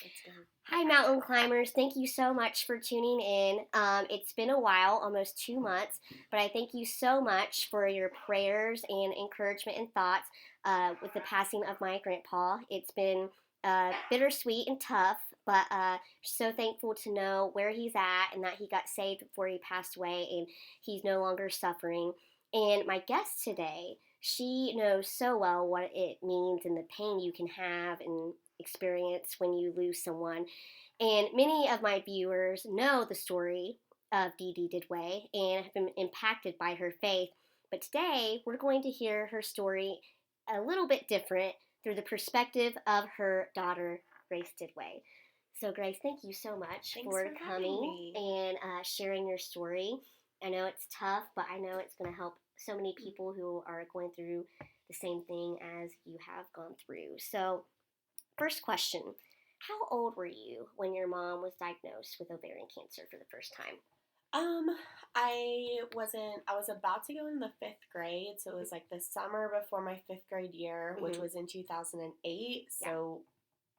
Let's go. Hi, mountain climbers. Thank you so much for tuning in. It's been a while, almost 2 months, but I thank you so much for your prayers and encouragement and thoughts with the passing of my grandpa. It's been bittersweet and tough, but so thankful to know where he's at and that he got saved before he passed away and he's no longer suffering. And my guest today, she knows so well what it means and the pain you can have and experience when you lose someone. And many of my viewers know the story of Dee Dee Didway and have been impacted by her faith. But today, we're going to hear her story a little bit different through the perspective of her daughter, Grace Didway. So, Grace, thank you so much Thanks for for having coming me. and sharing your story. I know it's tough, but I know it's going to help so many people who are going through the same thing as you have gone through. So, first question. How old were you when your mom was diagnosed with ovarian cancer for the first time? Um, I was about to go in the fifth grade, so it was like the summer before my fifth grade year, which Mhm. was in 2008. Yeah. So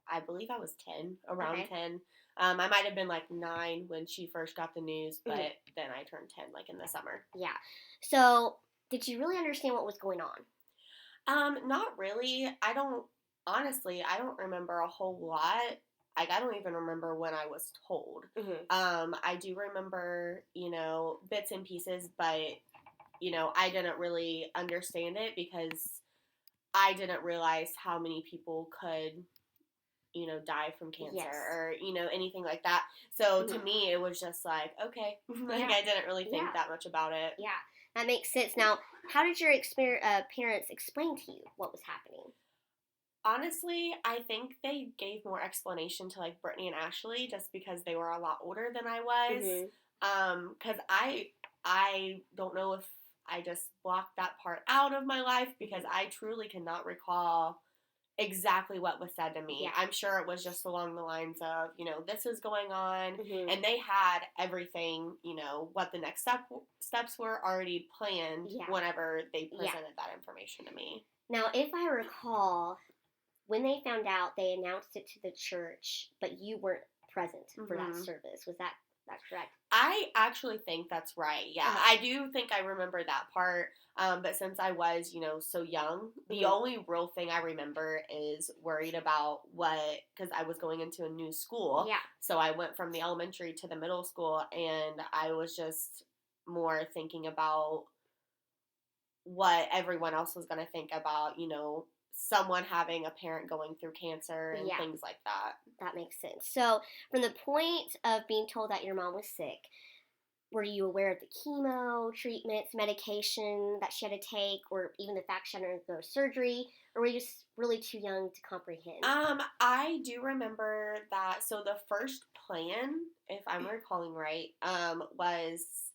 I believe I was 10, around Okay. 10. I might have been like 9 when she first got the news, but Mhm. then I turned 10 like in the summer. Yeah. So, did you really understand what was going on? Not really. Honestly, I don't remember a whole lot. Like, I don't even remember when I was told. Mhm. I do remember, bits and pieces, but, I didn't really understand it because I didn't realize how many people could, die from cancer Yes. or, anything like that. So to Mhm. me, it was just like, okay, like Yeah. I didn't really think Yeah. that much about it. Yeah. That makes sense. Now, how did your parents explain to you what was happening? Honestly, I think they gave more explanation to like Brittany and Ashley just because they were a lot older than I was. Mhm. Because I don't know if I just blocked that part out of my life because I truly cannot recall exactly what was said to me. Yeah. I'm sure it was just along the lines of, this is going on, Mhm. and they had everything, what the next steps were already planned Yeah. whenever they Yeah. presented that information to me. Now, if I recall, when they found out, they announced it to the church, but you weren't present for that Mm-hmm. service. Was that correct? I actually think that's right. Yeah, Uh-huh. I do think I remember that part. But since I was, so young, the Mhm. only real thing I remember is worried about because I was going into a new school. Yeah. So I went from the elementary to the middle school, and I was just more thinking about what everyone else was going to think about, someone having a parent going through cancer and Yeah. things like that. That makes sense. So, from the point of being told that your mom was sick, were you aware of the chemo, treatments, medication that she had to take, or even the fact she had to undergo surgery, or were you just really too young to comprehend? I do remember that. So the first plan, if I'm recalling right, was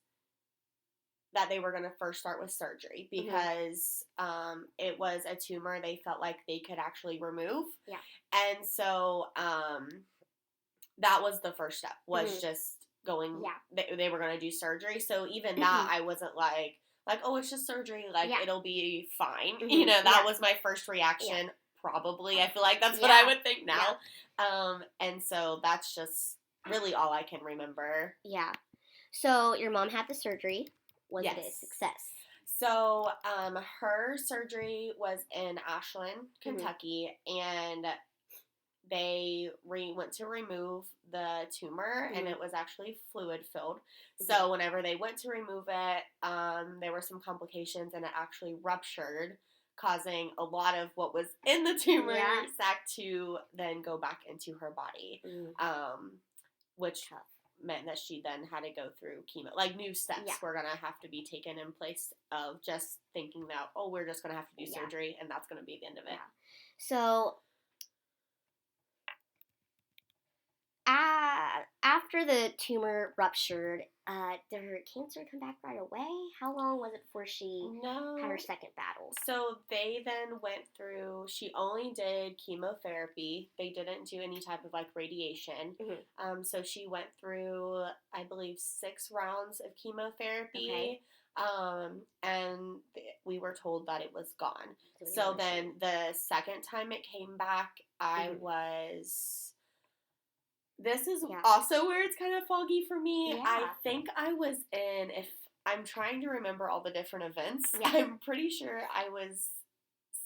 that they were going to first start with surgery Mhm. because it was a tumor they felt like they could actually remove. Yeah. And so that was the first step, was Mhm. just going, Yeah. they were going to do surgery. So even that, I wasn't like, oh, it's just surgery. Like, Yeah. it'll be fine. Mhm. That Yeah. was my first Yeah. reaction. Probably. I feel like that's what I Yeah. would think now. And so that's just really all I can remember. Yeah. So your mom had the surgery. Was it a Yes. success? So, her surgery was in Ashland, Mhm. Kentucky, and they went to remove the tumor, and Mhm. it was actually fluid filled. Mhm. So, whenever they went to remove it, there were some complications, and it actually ruptured, causing a lot of what was in the tumor Yeah. sac to then go back into her body, Mm. which Tough. meant that she then had to go through chemo. Like, new steps Yeah. were going to have to be taken in place of just thinking that, oh, we're just going to have to do Yeah. surgery, and that's going to be the end of it. Yeah. So after the tumor ruptured, did her cancer come back right away? How long was it before she had her No. second battle? So they then went through, she only did chemotherapy. They didn't do any type of like radiation. Mhm. So she went through, I believe, 6 rounds of chemotherapy. Okay. And we were told that it was gone. So we So were then the second time it came back, I Mhm. was This is Yeah. also where it's kind of foggy for me. Yeah. I think I was in, if I'm trying to remember all the different events, Yeah. I'm pretty sure I was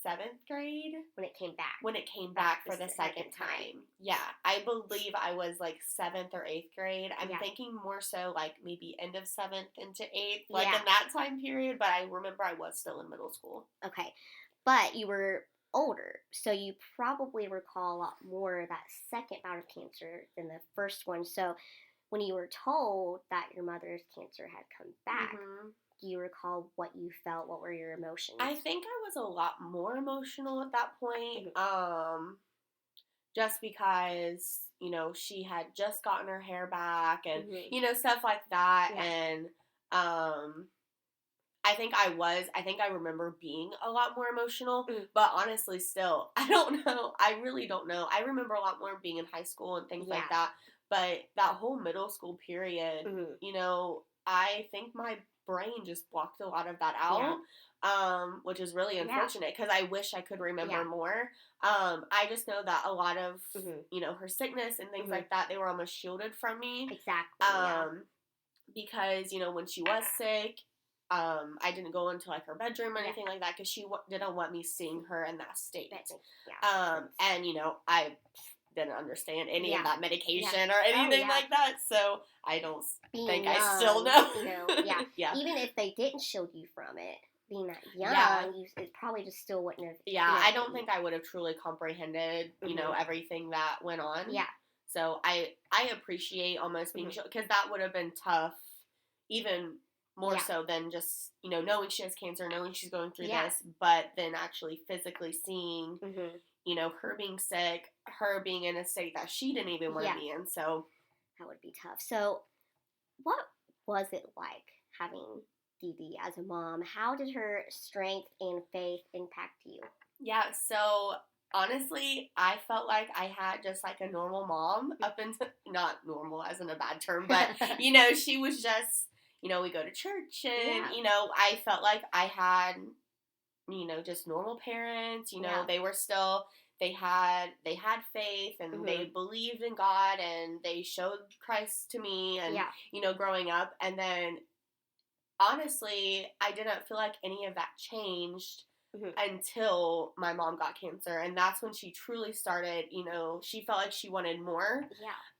7th grade. When it came back. When it came back for the second time. Yeah. I believe I was like 7th or 8th grade. I'm thinking more so like maybe end of 7th into 8th, like in that time period, but I remember I was still in middle school. Okay. But you were older, so you probably recall a lot more of that second bout of cancer than the first one. So when you were told that your mother's cancer had come back, do you recall what you felt? What were your emotions? I think I was a lot more emotional at that point. Just because, you know, she had just gotten her hair back and, you know, stuff like that. Yeah. And I think I remember being a lot more emotional, but honestly still, I don't know. I really don't know. I remember a lot more being in high school and things like that. But that whole middle school period, you know, I think my brain just blocked a lot of that out, which is really unfortunate because I wish I could remember more. I just know that a lot of, you know, her sickness and things like that, they were almost shielded from me. Exactly. Because, you know, when she was sick, I didn't go into like her bedroom or anything like that because she didn't want me seeing her in that state. And, you know, I didn't understand any of that medication or anything like that, so I don't think I still know. You know, even if they didn't shield you from it, being that young, it probably just still wouldn't have. I don't think I would have truly comprehended, you know, everything that went on. So I appreciate almost being shielded because that would have been tough, even more so than just, you know, knowing she has cancer, knowing she's going through this, but then actually physically seeing, you know, her being sick, her being in a state that she didn't even want to be in. So that would be tough. So what was it like having Dee Dee as a mom? How did her strength and faith impact you? Yeah, so honestly, I felt like I had just like a normal mom up until, not normal as in a bad term, but, you know, she was just, you know, we go to church and, you know, I felt like I had, you know, just normal parents, you know, they were still, they had faith and they believed in God and they showed Christ to me and, you know, growing up. And then honestly, I didn't feel like any of that changed until my mom got cancer. And that's when she truly started, you know, she felt like she wanted more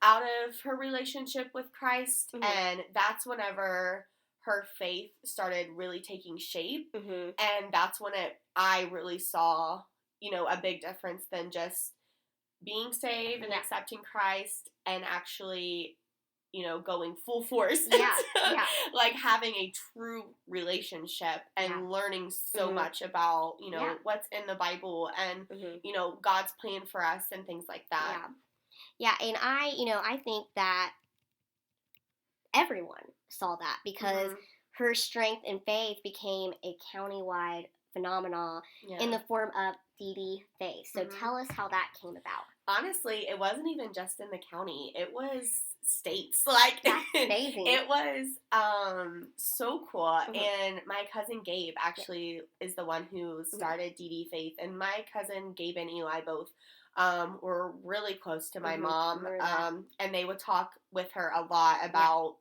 out of her relationship with Christ. And that's whenever her faith started really taking shape. And that's when I really saw, you know, a big difference than just being saved and accepting Christ and actually, you know, going full force. Like having a true relationship and learning so much about, you know, what's in the Bible and, you know, God's plan for us and things like that. And I think that everyone saw that because her strength and faith became a countywide phenomenon in the form of Dee Dee Faith. So tell us how that came about. Honestly, it wasn't even just in the county. It was states. Like, that's amazing. It was so cool. And my cousin Gabe actually is the one who started Dee Dee Faith. And my cousin Gabe and Eli both were really close to my mom. And they would talk with her a lot about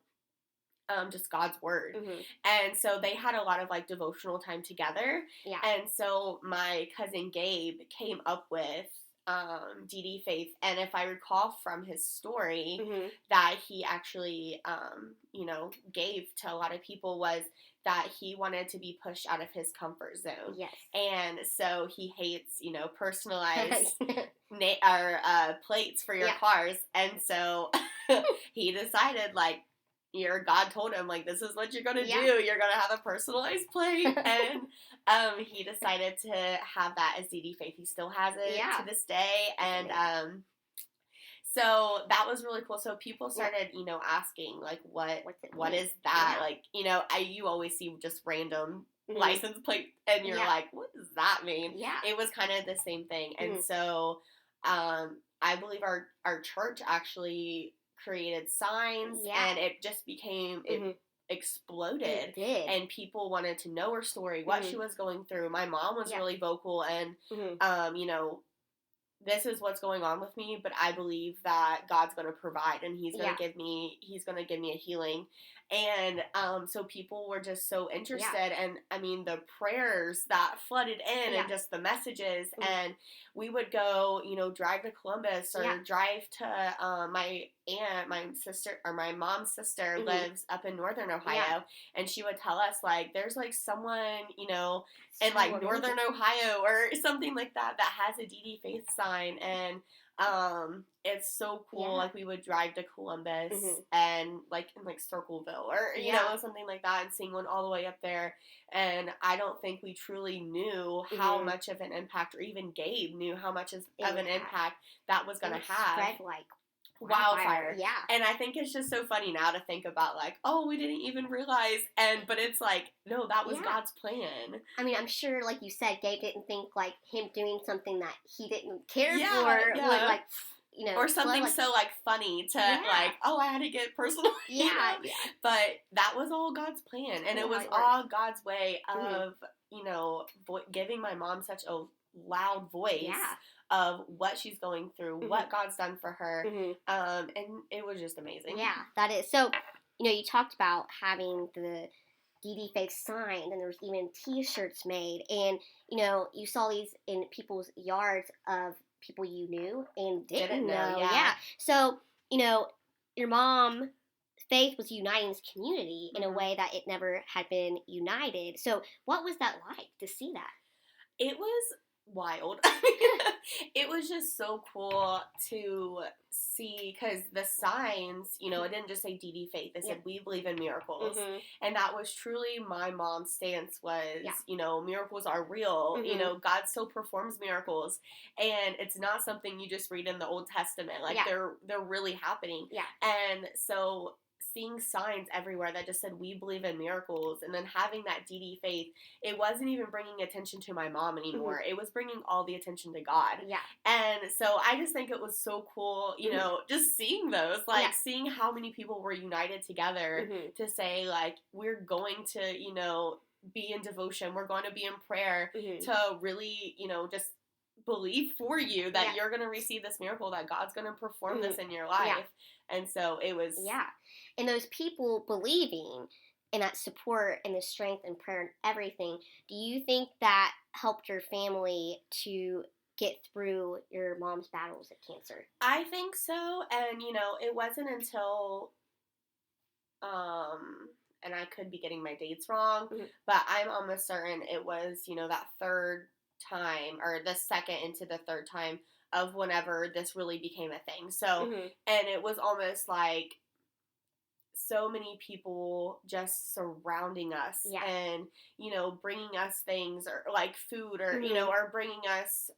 just God's word. And so they had a lot of like devotional time together. And so my cousin Gabe came up with Dee Dee Faith, and if I recall from his story that he actually you know, gave to a lot of people was that he wanted to be pushed out of his comfort zone. And so he hates, you know, personalized plates for your cars, and so he decided, like, God told him, like, this is what you're going to do. You're going to have a personalized plate. And he decided to have that as Dee Dee Faith. He still has it to this day. And so that was really cool. So people started, you know, asking, like, what is that? Like, you know, you always see just random license plate and you're like, what does that mean? It was kind of the same thing. And so I believe our church actually created signs and it just became it exploded. It did. And people wanted to know her story, what she was going through. My mom was really vocal and you know, this is what's going on with me, but I believe that God's going to provide, and he's going to Yeah. he's going to give me a healing. And so people were just so interested, Yeah. and I mean the prayers that flooded in, Yeah. and just the messages. Mhm. And we would go, drive to Columbus, or Yeah. drive to my aunt, my sister, or my mom's sister Mhm. lives up in northern Ohio, Yeah. and she would tell us, like, there's like someone, in So like amazing. northern Ohio or something like that has a DD faith sign. And it's so cool. Yeah. Like, we would drive to Columbus, Mhm. and like in like Circleville, or Yeah. something like that, and seeing one all the way up there. And I don't think we truly knew how Mhm. much of an impact, or even Gabe knew how much of It an would have. impact that was And going it to have. spread like Wildfire. Yeah. And I think it's just so funny now to think about, like, oh, we didn't even realize. But it's like, no, that was Yeah. God's plan. I mean, I'm sure, like you said, Gabe didn't think like him doing something that he didn't care Yeah, for yeah. would like, Or something like, so like funny to Yeah. like, oh, I had to get personal. yeah, yeah. But that was all God's plan, and it Cool how was it all God's way Mhm. of giving my mom such a loud voice Yeah. of what she's going through, Mhm. what God's done for her. Mhm. And it was just amazing. Yeah, that is. So, you talked about having the DD Faith sign, and there was even T-shirts made, and you saw these in people's yards of people you knew and didn't know. Yeah. So, your mom, Faith, was uniting this community in a way that it never had been united. So, what was that like to see that? It was wild. It was just so cool to see, because the signs, it didn't just say DD Faith. It said, we believe in miracles. Mhm. And that was truly my mom's stance was, Yeah. Miracles are real. Mhm. God still performs miracles. And it's not something you just read in the Old Testament. Like, Yeah. they're really happening. Yeah. And so seeing signs everywhere that just said, we believe in miracles, and then having that DD Faith, it wasn't even bringing attention to my mom anymore. Mhm. It was bringing all the attention to God. Yeah. And so I just think it was so cool, just seeing those, like, Yeah. seeing how many people were united together Mhm. to say, like, we're going to, be in devotion, we're going to be in prayer, Mhm. to really, just believe for you that Yeah. you're going to receive this miracle, that God's going to perform this in your life. Yeah. And so it was. Yeah. And those people believing in that support and the strength and prayer and everything, do you think that helped your family to get through your mom's battles with cancer? I think so. And, it wasn't until, and I could be getting my dates wrong, Mhm. but I'm almost certain it was, that third time, or the second into the third time of whenever this really became a thing. So, Mhm. and it was almost like so many people just surrounding us, Yeah. and bringing us things, or like food, or Mhm. or bringing us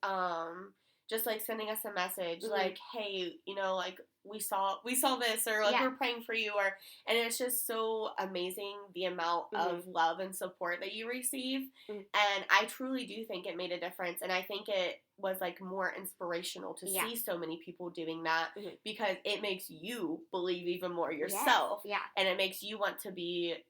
just like sending us a message, Mhm. like, hey, like, we saw this, or like, Yeah. we're praying for you, and it's just so amazing the amount of love and support that you receive. Mhm. And I truly do think it made a difference, and I think it was like more inspirational to Yeah. see so many people doing that, Mhm. because it makes you believe even more yourself. Yes. Yeah. And it makes you want to be,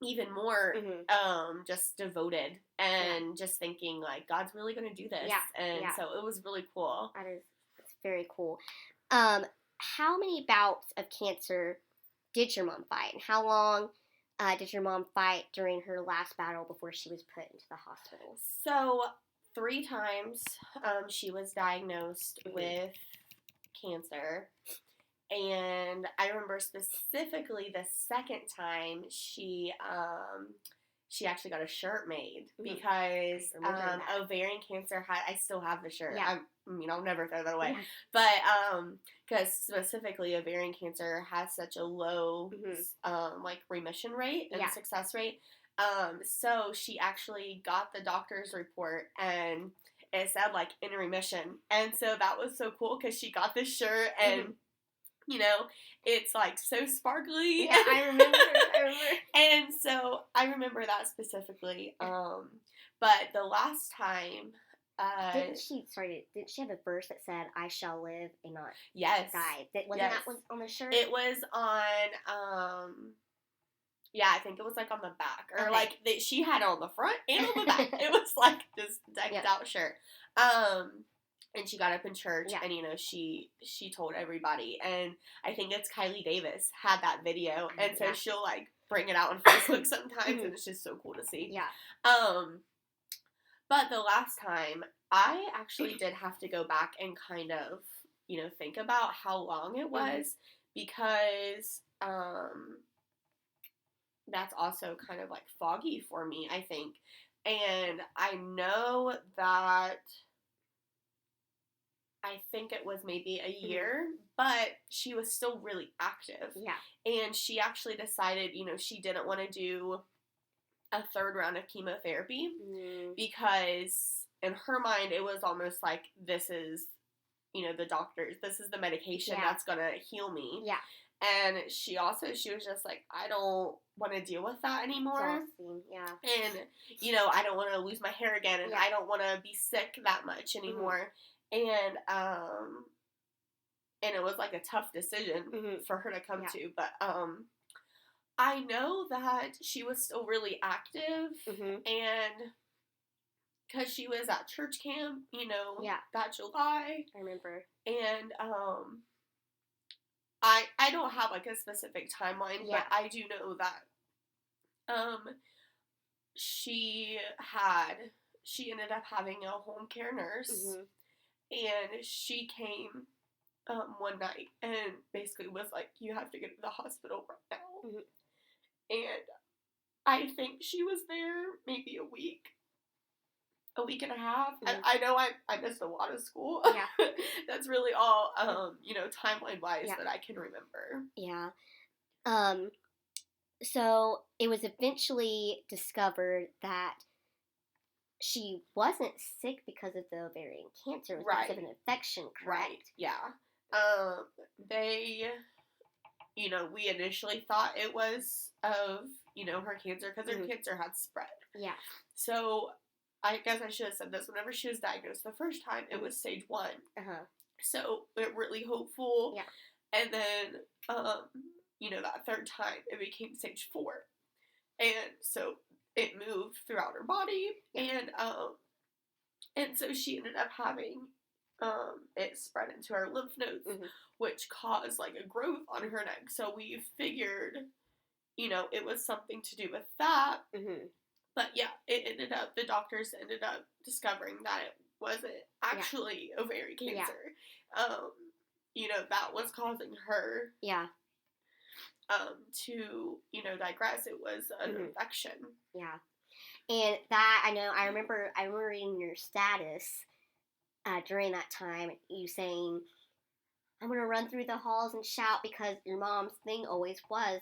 even more Mhm. just devoted, and just thinking, like, God's really going to do this. Yeah. And Yeah. so it was really cool. That's very cool. How many bouts of cancer did your mom fight, and how long did your mom fight during her last battle before she was put into the hospital? So 3 times she was diagnosed with cancer. And I remember specifically the second time she actually got a shirt made, because ovarian cancer I still have the shirt. Yeah. I'll never throw that away. Yeah. But because specifically ovarian cancer has such a low like remission rate and success rate. So she actually got the doctor's report, and it said, like, in remission. And so that was so cool, because she got this shirt, and it's like so sparkly. Yeah, I remember. And so I remember that specifically. But the last time, didn't she have a verse that said, "I shall live and not yes, die"? Wasn't that on the shirt? It was on. Yeah, I think it was like on the back, or like she had it on the front and on the back. It was like this decked out shirt. and she got up in church, Yeah. and, you know, she told everybody, and I think it's Kylie Davis had that video, and so Yeah. she'll, like, bring it out on Facebook sometimes, and it's just so cool to see. Yeah. But the last time, I actually did have to go back and kind of, you know, think about how long it was, because, that's also kind of, like, foggy for me, I think. And I know that I think it was maybe a year, but she was still really active. Yeah. And she actually decided, you know, she didn't want to do a third round of chemotherapy because in her mind it was almost like, this is, you know, the doctors, this is the medication that's going to heal me. Yeah. And she was just like, I don't want to deal with that anymore. Yeah. And, you know, I don't want to lose my hair again, and I don't want to be sick that much anymore. And it was like a tough decision for her to come to, but I know that she was still really active, and because she was at church camp, you know, that July. I remember. And I don't have, like, a specific timeline, but I do know that she ended up having a home care nurse, and she came one night and basically was like, you have to get to the hospital right now. And I think she was there maybe a week and a half. I know I missed a lot of school. Yeah. That's really all, you know, timeline-wise that I can remember. Yeah. So it was eventually discovered that she wasn't sick because of the ovarian cancer. It was because of an infection, correct? Right, yeah. They, you know, we initially thought it was of, you know, her cancer, because her cancer had spread. Yeah. So I guess I should have said this. Whenever she was diagnosed the first time, it was stage 1. So we're really hopeful. Yeah. And then, you know, that third time, it became stage 4. And so it moved throughout her body. Yeah. And so she ended up having it spread into her lymph nodes, which caused, like, a growth on her neck. So we figured, you know, it was something to do with that. But yeah, the doctors ended up discovering that it wasn't actually ovarian cancer. Yeah. You know, that was causing her to, you know, digress. It was an infection. Yeah. And that, I remember reading your status during that time, you saying, I'm going to run through the halls and shout, because your mom's thing always was,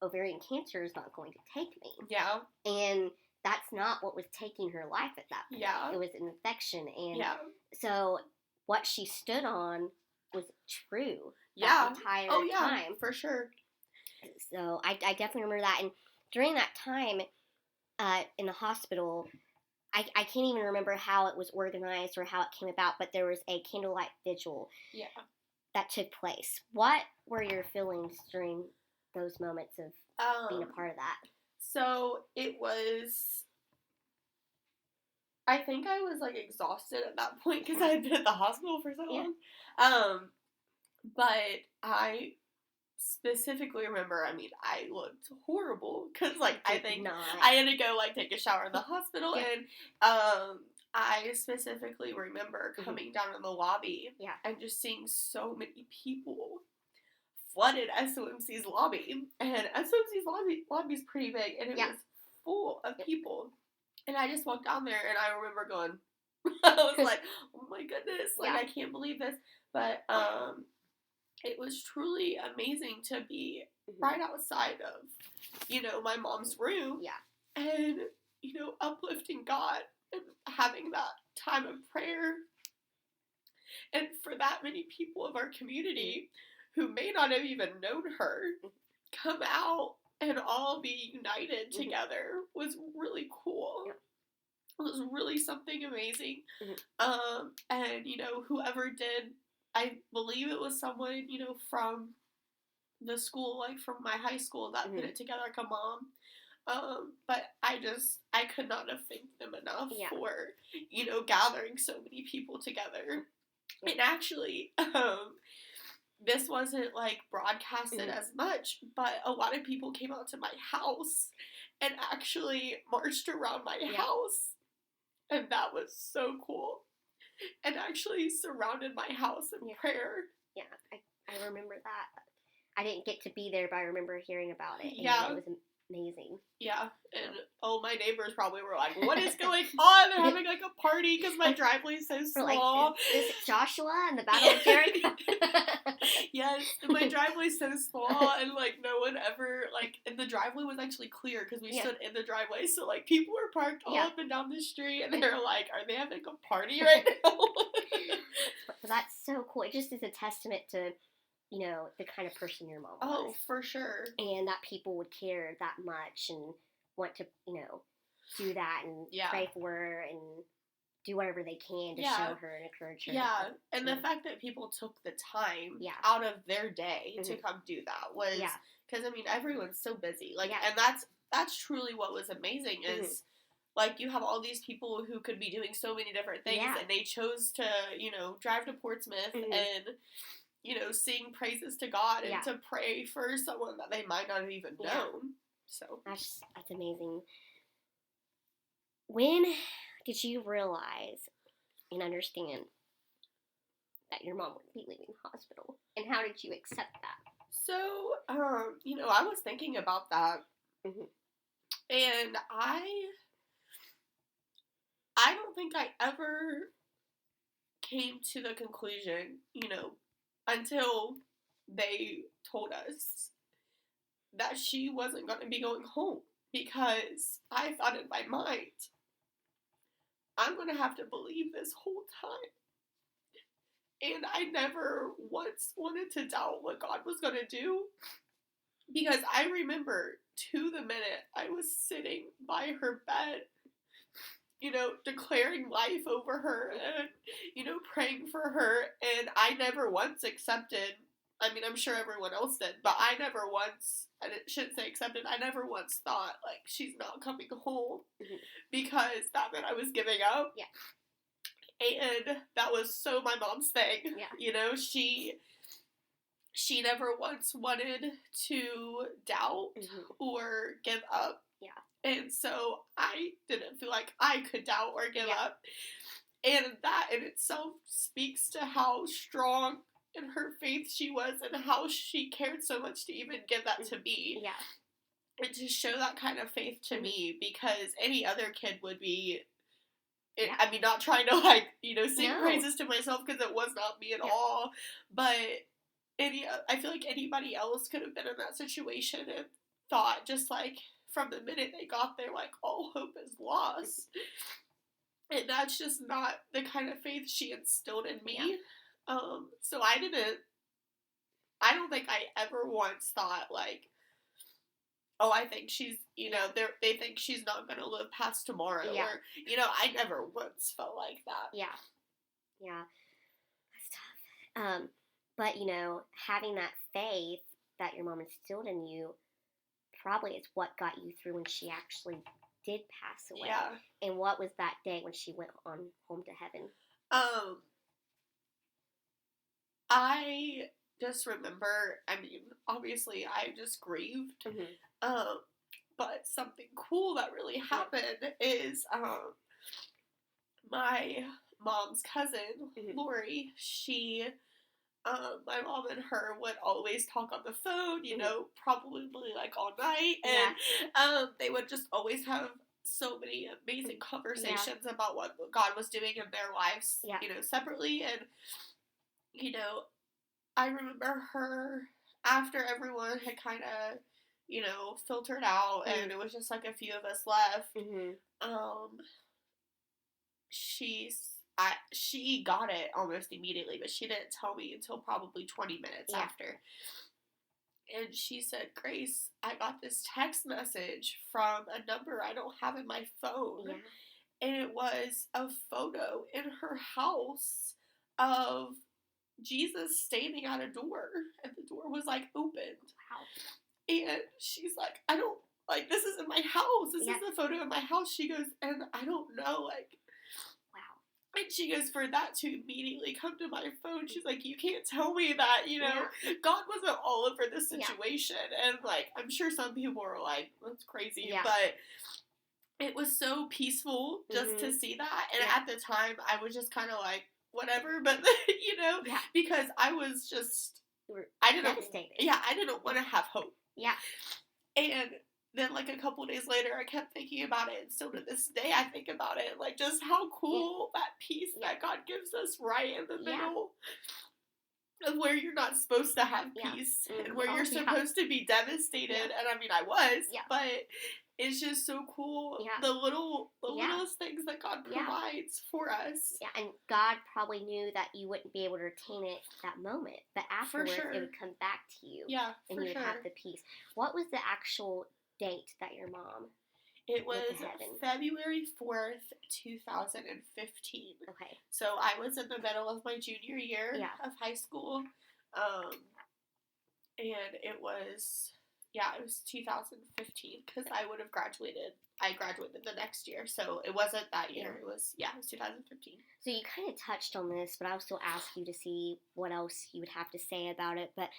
ovarian cancer is not going to take me. Yeah. And that's not what was taking her life at that point. Yeah. It was an infection. And so what she stood on was true that entire time. For sure. So I definitely remember that. And during that time in the hospital, I can't even remember how it was organized or how it came about, but there was a candlelight vigil that took place. What were your feelings during those moments of being a part of that? So it was, I think I was, like, exhausted at that point because I had been at the hospital for so long. But I specifically remember, I mean, I looked horrible because, like, I think I had to go, like, take a shower in the hospital, and I specifically remember coming down in the lobby and just seeing so many people flooded SOMC's lobby, and SOMC's lobby is pretty big, and it was full of people, and I just walked down there, and I remember going, I was like, oh my goodness, like, I can't believe this, but, it was truly amazing to be right outside of, you know, my mom's room, and, you know, uplifting God, and having that time of prayer, and for that many people of our community who may not have even known her come out and all be united together was really cool. It was really something amazing. And, you know, whoever did, I believe it was someone, you know, from the school, like from my high school, that put it together, like a mom. But I could not have thanked them enough Yeah. for, gathering so many people together. And actually, this wasn't like broadcasted as much, but a lot of people came out to my house and actually marched around my house. And that was so cool. And actually surrounded my house in prayer. Yeah, I remember that. I didn't get to be there, but I remember hearing about it. And Yeah. it was amazing. Yeah, and my neighbors probably were like, what is going on? They're having like a party because my driveway's so small. Like, is it Joshua and the Battle of Jericho? Yes, and my driveway's so small, and like no one ever, like, and the driveway was actually clear because we stood in the driveway, so like people were parked all up and down the street, and they're like, are they having a party right now? But that's so cool. It just is a testament to, the kind of person your mom was. Oh, for sure. And that people would care that much and want to, do that and pray for her and do whatever they can to show her and encourage her. Yeah, and the fact that people took the time out of their day to come do that was, because, I mean, everyone's so busy. Like, and that's truly what was amazing is, like, you have all these people who could be doing so many different things, and they chose to, drive to Portsmouth and, sing praises to God and to pray for someone that they might not have even known. So that's amazing. When did you realize and understand that your mom would be leaving the hospital? And how did you accept that? So, I was thinking about that. And I don't think I ever came to the conclusion, until they told us that she wasn't going to be going home. Because I thought in my mind, I'm going to have to believe this whole time. And I never once wanted to doubt what God was going to do. Because I remember to the minute I was sitting by her bed, declaring life over her and, praying for her. And I never once accepted, I mean, I'm sure everyone else did, but I never once, and it shouldn't say accepted, I never once thought, like, she's not coming home because that meant I was giving up. Yeah. And that was so my mom's thing. Yeah. She never once wanted to doubt or give up. Yeah. And so I didn't feel like I could doubt or give up. And that in itself speaks to how strong in her faith she was and how she cared so much to even give that to me. Yeah. And to show that kind of faith to me, because any other kid would be, I mean, not trying to, like, sing praises to myself, because it was not me at all, but I feel like anybody else could have been in that situation and thought, just like, from the minute they got there, like, all hope is lost. And that's just not the kind of faith she instilled in me. Yeah. So I don't think I ever once thought, like, oh, I think she's, they think she's not going to live past tomorrow. Yeah. Or, I never once felt like that. Yeah. Yeah. That's tough. But, having that faith that your mom instilled in you probably is what got you through when she actually did pass away. Yeah. And what was that day when she went on home to heaven? I just remember, I mean, obviously I just grieved. But something cool that really happened is, my mom's cousin, Lori, she, my mom and her would always talk on the phone, probably like all night, and they would just always have so many amazing conversations about what God was doing in their lives, separately, and, I remember her, after everyone had kind of, filtered out, and it was just like a few of us left, she got it almost immediately, but she didn't tell me until probably 20 minutes after. And she said, Grace, I got this text message from a number I don't have in my phone. Yeah. And it was a photo in her house of Jesus standing at a door. And the door was, like, opened. Wow. And she's like, I don't like, this is in my house. This Yeah. is the photo of my house. She goes, and I don't know, like, Wow. and she goes, for that to immediately come to my phone, she's like, you can't tell me that, you know, God wasn't all over this situation. And, like, I'm sure some people were like, that's crazy, but it was so peaceful just to see that. And at the time, I was just kind of like, whatever, but, you know, because I was just, I didn't want to have hope. Yeah. And then, like, a couple days later, I kept thinking about it, and still to this day, I think about it, like, just how cool that peace that God gives us right in the middle of where you're not supposed to have peace, and where you're supposed to be devastated, and I mean, I was, but it's just so cool, the littlest things that God provides for us. Yeah, and God probably knew that you wouldn't be able to retain it that moment, but afterwards, it would come back to you, and you would have the peace. What was the actual date that your mom It was February 4th, 2015. Okay. So I was in the middle of my junior year of high school. And it was 2015, because I would have graduated. I graduated the next year, so it wasn't that year. It was 2015. So you kind of touched on this, but I'll still ask you to see what else you would have to say about it. But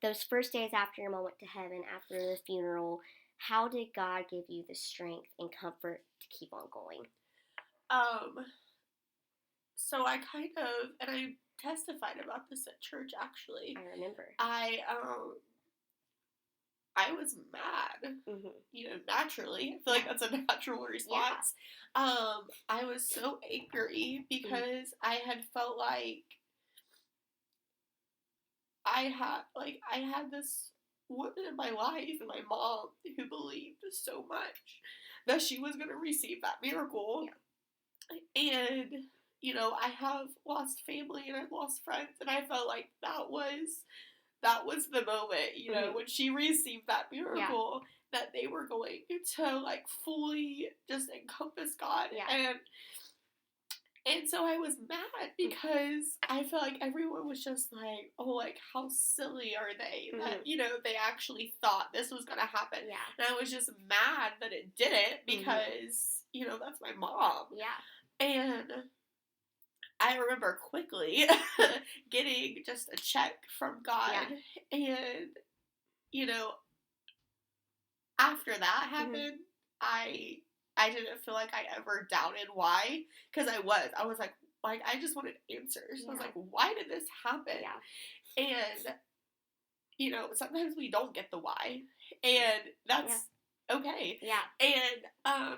those first days after your mom went to heaven, after the funeral, how did God give you the strength and comfort to keep on going? So I kind of, and I testified about this at church, actually. I remember. I was mad, you know, naturally. I feel like that's a natural response. I was so angry because I had felt like I had this woman in my life, my mom, who believed so much that she was going to receive that miracle. And, you know, I have lost family and I've lost friends, and I felt like that was the moment, you know, when she received that miracle, that they were going to, like, fully just encompass God. And so I was mad because I felt like everyone was just like, oh, like, how silly are they that, you know, they actually thought this was going to happen. And I was just mad that it didn't because, you know, that's my mom. And I remember quickly getting just a check from God. And, you know, after that happened, I didn't feel like I ever doubted why, because I was like, I just wanted answers. I was like, why did this happen? And, you know, sometimes we don't get the why, and that's okay. And,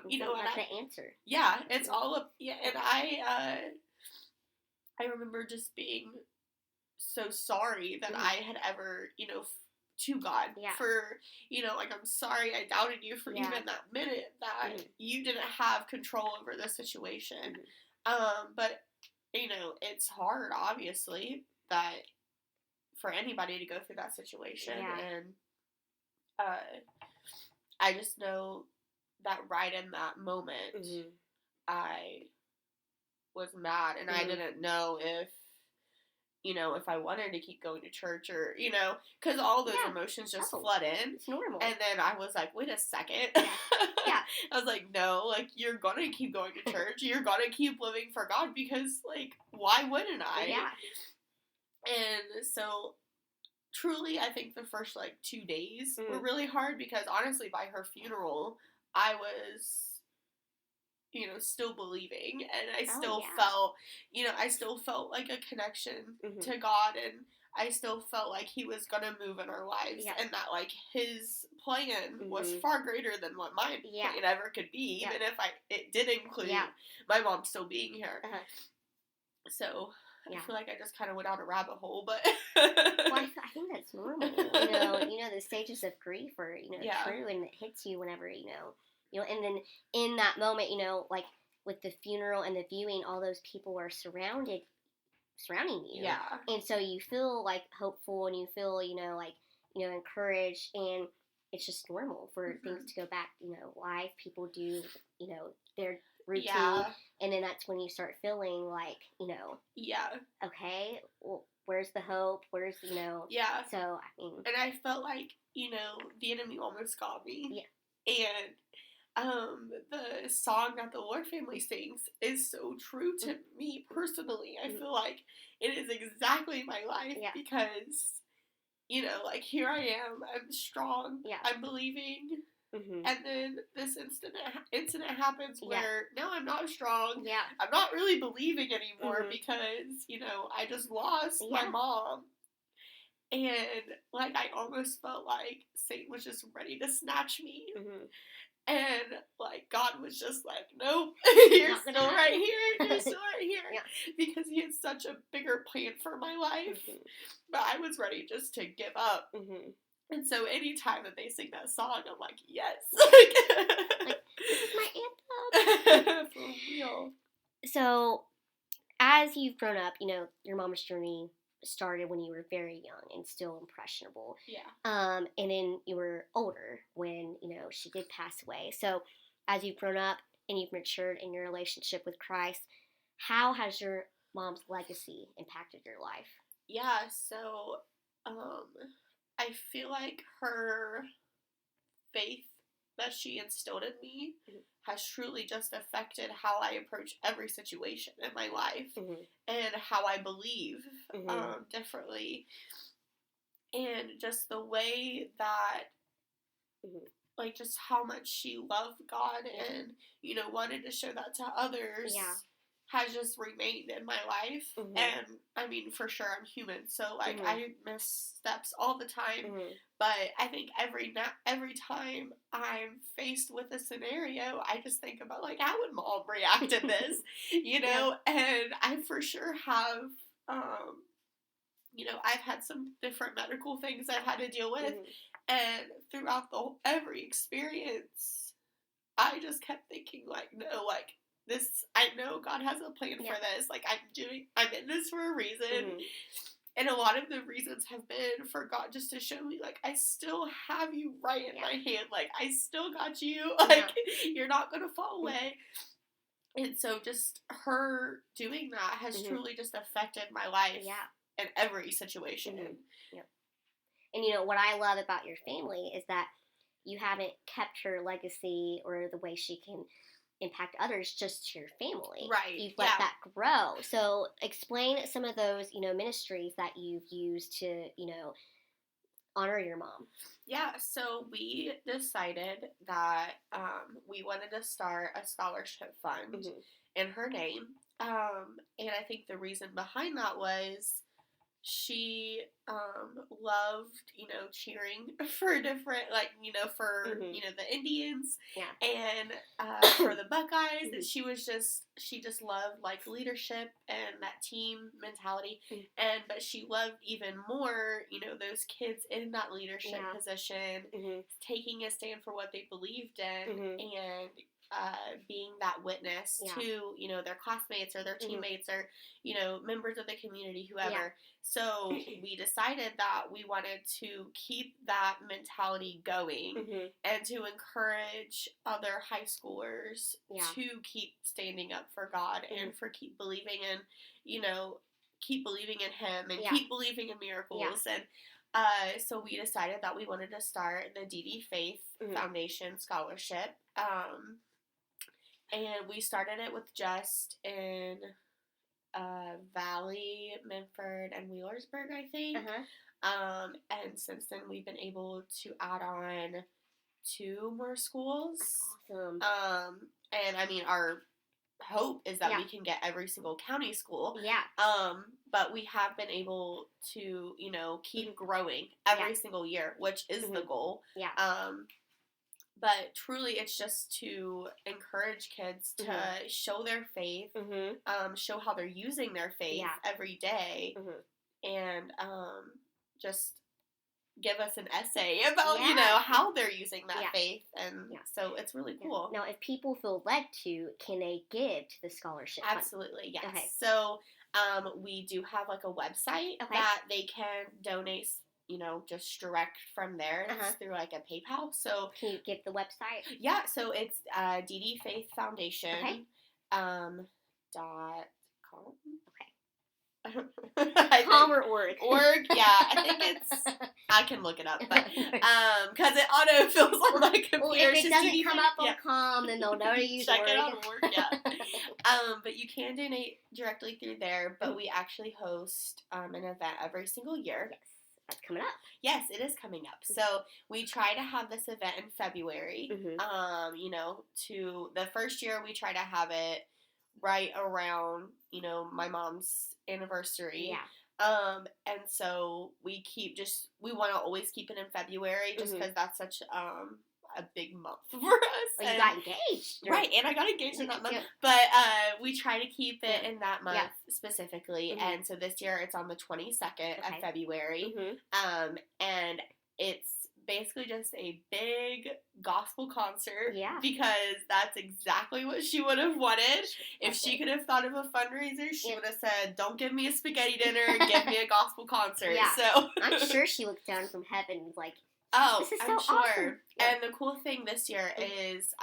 you know, that's the answer. It's all up, and I remember just being so sorry that I had ever, you know, to God for, you know, like, I'm sorry I doubted you for even that minute that you didn't have control over the situation. But, you know, it's hard, obviously, that for anybody to go through that situation. And I just know that right in that moment, I was mad, and I didn't know if, you know, if I wanted to keep going to church, or, you know, because all those emotions just flood in. It's normal. And then I was like, wait a second. I was like, no, like, you're gonna keep going to church. You're gonna keep living for God, because, like, why wouldn't I? And so, truly, I think the first, like, 2 days were really hard, because, honestly, by her funeral, I was, you know, still believing, and I still felt, you know, I still felt like a connection to God, and I still felt like He was gonna move in our lives, and that, like, His plan was far greater than what my plan ever could be, even if it did include my mom still being here. So I feel like I just kind of went down a rabbit hole, but well, I think that's normal. You know, the stages of grief are, you know, true, and it hits you whenever, you know, and then in that moment, you know, like, with the funeral and the viewing, all those people are surrounding you. And so you feel, like, hopeful, and you feel, you know, like, you know, encouraged, and it's just normal for things to go back, you know, life, people do, you know, their routine, and then that's when you start feeling like, you know, okay, well, where's the hope, where's, you know, so, I mean, and I felt like, you know, the enemy almost got me. And the song that the Lord family sings is so true to me personally. I feel like it is exactly my life because, you know, like, here I am, I'm strong, I'm believing, and then this incident happens where now I'm not strong, I'm not really believing anymore because, you know, I just lost my mom. And, like, I almost felt like Satan was just ready to snatch me. And, like, God was just like, nope, you're still right here, you're still right here. Because he had such a bigger plan for my life. But I was ready just to give up. And so anytime that they sing that song, I'm like, yes. Like, this is my anthem. For real. So, as you've grown up, you know, your mom's journey started when you were very young and still impressionable. And then you were older when, you know, she did pass away. So, as you've grown up and you've matured in your relationship with Christ, how has your mom's legacy impacted your life? So, I feel like her faith that she instilled in me has truly just affected how I approach every situation in my life and how I believe differently. And just the way that, like, just how much she loved God and, you know, wanted to show that to others has just remained in my life. And, I mean, for sure, I'm human, so, like, I miss steps all the time, but I think every time I'm faced with a scenario, I just think about, like, how would Mom react to this, you know, and I for sure have, you know, I've had some different medical things I've had to deal with, and throughout every experience, I just kept thinking, like, no, like, this, I know God has a plan for this, like, I'm in this for a reason, and a lot of the reasons have been for God just to show me, like, I still have you right in my hand, like, I still got you, like, you're not gonna fall away. And so just her doing that has truly just affected my life in every situation. And, you know, what I love about your family is that you haven't kept her legacy or the way she can impact others just to your family. Right. You've let that grow. So explain some of those, you know, ministries that you've used to, you know, honor your mom. So we decided that we wanted to start a scholarship fund in her name. And I think the reason behind that was she loved, you know, cheering for different, like, you know, for, you know, the Indians and for the Buckeyes. And she just loved, like, leadership and that team mentality. But she loved even more, you know, those kids in that leadership position, taking a stand for what they believed in and being that witness to, you know, their classmates or their teammates or, you know, members of the community, whoever. So we decided that we wanted to keep that mentality going and to encourage other high schoolers to keep standing up for God and for keep believing in, you know, keep believing in Him and keep believing in miracles. And so we decided that we wanted to start the DD Faith Foundation Scholarship. And we started it with just in Valley, Minford, and Wheelersburg, I think. And since then, we've been able to add on 2 more schools. That's awesome. And I mean, our hope is that we can get every single county school. But we have been able to, you know, keep growing every single year, which is the goal. But truly, it's just to encourage kids to show their faith, show how they're using their faith every day, and just give us an essay about, you know, how they're using that faith. And so it's really cool. Now, if people feel led to, can they give to the scholarship? Absolutely, yes. Okay. So we do have, like, a website that they can donate, you know, just direct from there. It's through, like, a PayPal. So can you give the website? So it's DD Faith Foundation .com. Com or org? Org, I think it's I can look it up, but because it auto-fills on my computer. Well, if it doesn't come up on yeah. Calm, then they'll know to use Check Work. it on Work, yeah. But you can donate directly through there, but we actually host an event every single year. Yes, that's coming up. Yes, it is coming up. So we try to have this event in February. You know, to the first year we try to have it right around, you know, my mom's anniversary. Yeah. And so we want to always keep it in February just because that's such a big month for us. Well, you got engaged. Right, and I got engaged in that month. But we try to keep it in that month specifically. And so this year it's on the 22nd of February. And it's basically just a big gospel concert. Yeah. Because that's exactly what she would have wanted. If she could have thought of a fundraiser, she would have said, don't give me a spaghetti dinner, give me a gospel concert. Yeah. So I'm sure she looked down from heaven and was like, oh, this is I'm so sure. awesome. And the cool thing this year is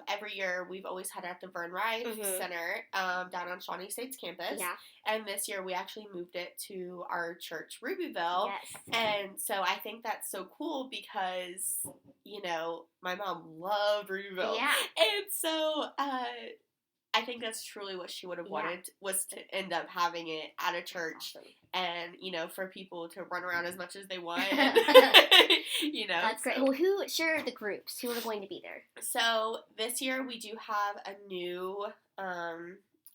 every year we've always had it at the Vern Rive Center down on Shawnee State's campus. Yeah. And this year we actually moved it to our church, Rubyville. Yes. And so I think that's so cool because, you know, my mom loved Rubyville. Yeah. And so I think that's truly what she would have wanted was to end up having it at a church. Awesome. And, you know, for people to run around as much as they want. You know. That's great. Well, share the groups. Who are going to be there? So, this year we do have a new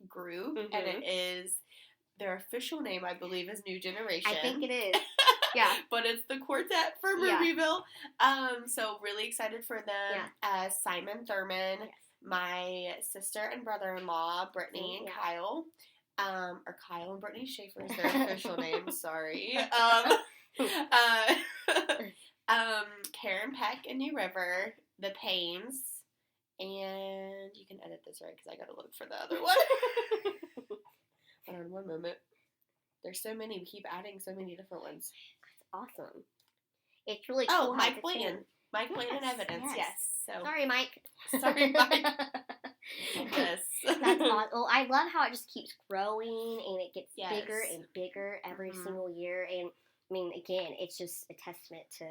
group. And it is, their official name, I believe, is New Generation. I think it is. Yeah. But it's the quartet from Rubyville. So, really excited for them. Yeah. Simon Thurman. Yes. My sister and brother-in-law, Brittany and Kyle. Or Kyle and Brittany Schaefer is their official name, sorry. Karen Peck and New River, the Paynes, and you can edit this right because I gotta look for the other one. Hold on one moment. There's so many, we keep adding so many different ones. That's awesome. It's really cool. Oh, Mike Blanton. Mike Blanton Evidence, yes. So. Sorry, Mike. Sorry, Mike. Yes. That's awesome. Well, I love how it just keeps growing and it gets bigger and bigger every single year. And I mean, again, it's just a testament to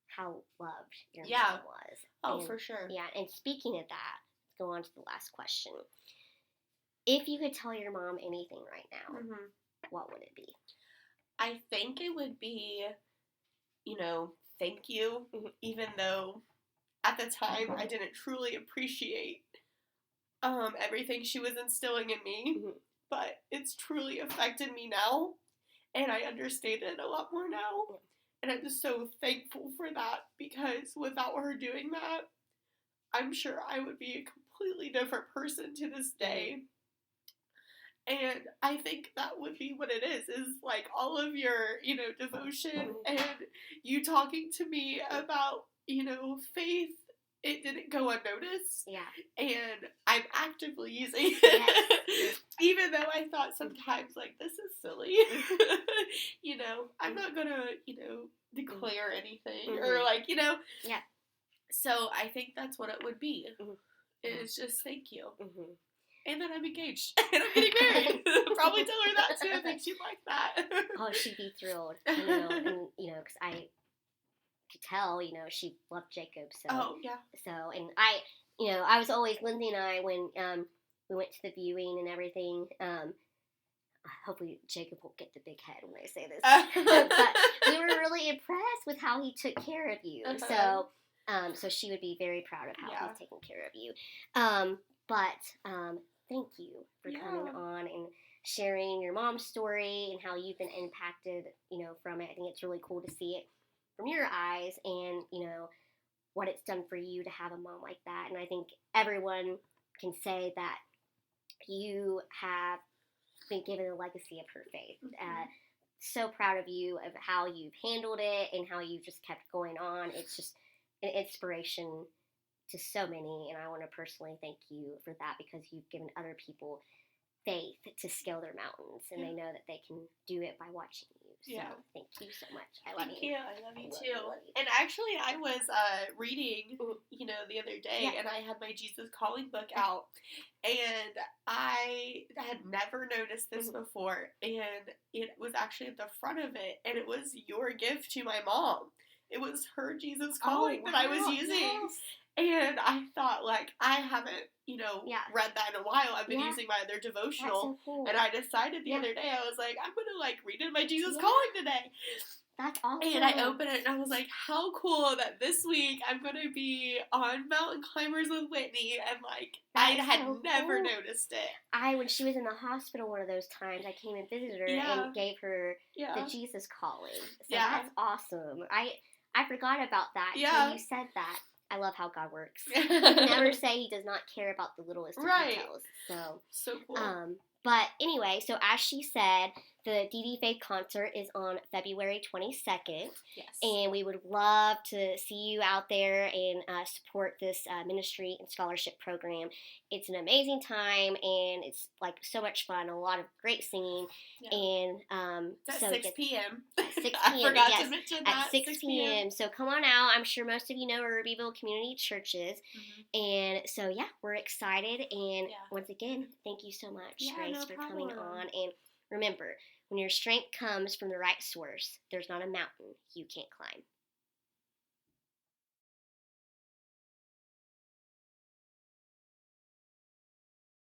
how loved your mom was. Oh, and, for sure. Yeah, and speaking of that, let's go on to the last question. If you could tell your mom anything right now, what would it be? I think it would be, you know, thank you, even though at the time I didn't truly appreciate everything she was instilling in me, but it's truly affected me now, and I understand it a lot more now, and I'm just so thankful for that, because without her doing that, I'm sure I would be a completely different person to this day. And I think that would be what it is like all of your, you know, devotion and you talking to me about, you know, faith. It didn't go unnoticed. Yeah. And I'm actively using it. Yes. Even though I thought sometimes, like, this is silly. You know, I'm not gonna, you know, declare anything. Or, like, you know. Yeah. So I think that's what it would be. Is just thank you. And then I'm engaged. And I'm getting married. Probably tell her that, too. I think she'd like that. Oh, she'd be thrilled. You know, and, you know, because I could tell, you know, she loved Jacob. So, oh, yeah. So, and I, you know, I was always, Lindsay and I, when we went to the viewing and everything, hopefully Jacob won't get the big head when I say this. But we were really impressed with how he took care of you. So, so she would be very proud of how he's taking care of you. But thank you for coming on and sharing your mom's story and how you've been impacted, you know, from it. I think it's really cool to see it from your eyes and, you know, what it's done for you to have a mom like that. And I think everyone can say that you have been given a legacy of her faith. So proud of you of how you've handled it and how you've just kept going on. It's just an inspiration to so many, and I want to personally thank you for that because you've given other people faith to scale their mountains, and they know that they can do it by watching you. So Yeah. thank you so much. I love Thank you. you. I love you too. Love you. And actually, I was reading, the other day, Yeah. and I had my Jesus Calling book out, and I had never noticed this before, and it was actually at the front of it, and it was your gift to my mom. It was her Jesus Calling that I was using. Yes. And I thought, like, I haven't, read that in a while. I've been using my other devotional. That's so cool. And I decided the other day, I was like, I'm going to, like, read in my Jesus Yeah. Calling today. That's awesome. And I opened it and I was like, how cool that this week I'm going to be on Mountain Climbers with Whitney. And, like, I had never noticed it. When she was in the hospital one of those times, I came and visited her and gave her the Jesus Calling. So that's awesome. I forgot about that until you said that. I love how God works. He can never say He does not care about the littlest of details. So cool. But anyway, so as she said, the DD Faith concert is on February 22nd. Yes. And we would love to see you out there and support this ministry and scholarship program. It's an amazing time, and it's like so much fun, a lot of great singing. Yeah. And it's at 6 p.m. At 6 p.m. I forgot to mention that. At 6 p.m. So come on out. I'm sure most of you know where Rubyville Community Church is. And so, yeah, we're excited. And once again, thank you so much, Grace, for coming on. And remember, when your strength comes from the right source, there's not a mountain you can't climb.